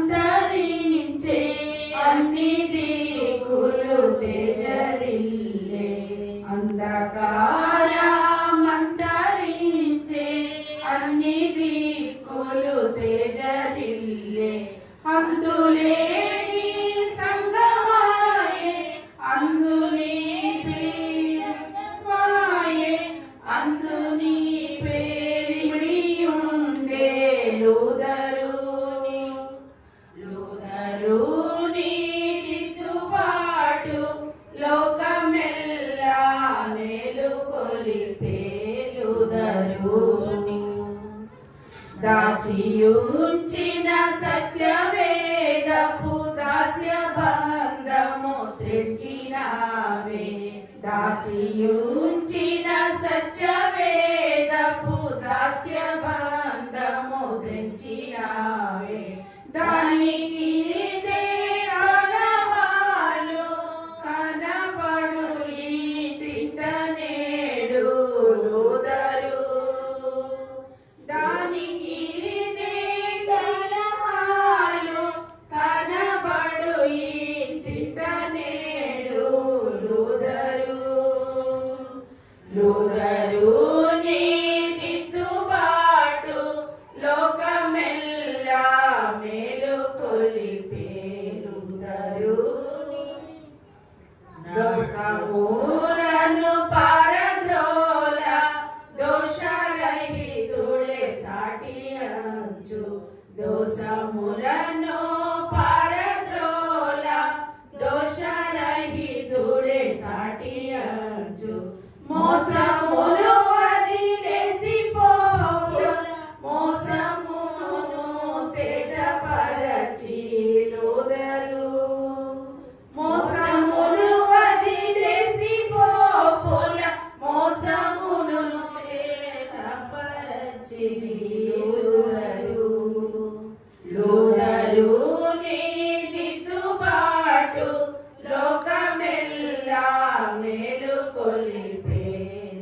అంధకారమంతరించే అన్ని దిక్కులు తేజరిల్లే అంధకారమంతరించే అన్ని దిక్కులు తేజరిల్లే అందులేని సంగమాయే అందుని పేరుమాయే అందుని పేరిమిడియుండే లూదరుని దిద్దుబాటు లోకమెల్లా మేలుకొలిపే లూదరుని దాచియుంచిన సత్యవేదపు దాస్య బంధము తెచ్చినావే దాచియుంచిన సత్యవేదపు దాస్య బంధము తెచ్చినావే దానికి ఆనవాలు కనబడు ఇంటింట నేడు లూదరు దానికి ఆనవాలు కనబడు ఇంటింట నేడు లూదరు లూదరుని దిద్దుబాటు లోకమెల్లా మేలుకొలిపే లూదరుని దోషములను పారద్రోల దోషరహితుడే సాటి అంచు దోషములను పారద్రోల దోషరహితుడే సాటి అంచు మోసమును వదిలేసిపోయు మోసమును తేటపరచి లూదరు మోసమును వదిలేసిపోపుల మోసమును తేటపరచి లూదరు లూదరుని దిద్దుబాటు లోకమెల్లా మేలుకొలిపే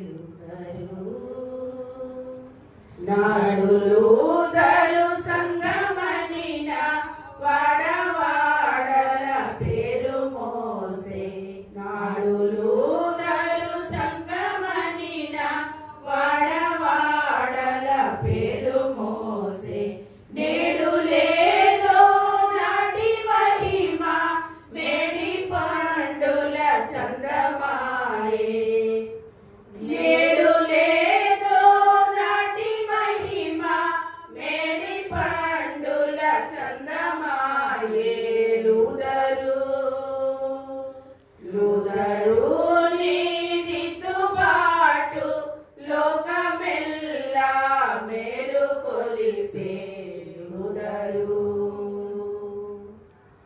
లూదరు నాడు లూదరు సంగమనిన వాడవాడల పేరు మోసే నాడు లూదరు సంగమనిన వాడవాడల పేరు మోసే నేడు లేదో నాటి మహిమ మేడి పండుల చందమాయే నేడు లేదో నాటి మహిమ మేడి పండుల చందమాయే లూదరుని దిద్దుబాటు లోకమెల్లా మేలుకొలిపే లూదరు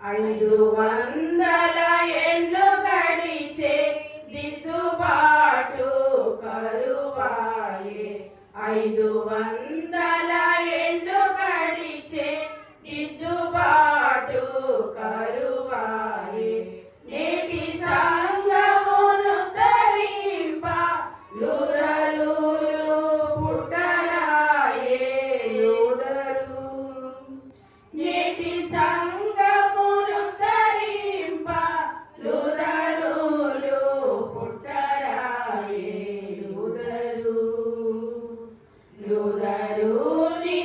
500 ఏండ్లు గడిచే దిద్దుబాటు కరువాయే 500 ఏండ్లు గడిచే దిద్దుబాటు కరువాయే నేటి సంగమును తరింప లూదరులు పుట్టరాయే లూదరు నేటి సంగమును తరింప లూదరులు పుట్టరాయే లూదరు లూదరుని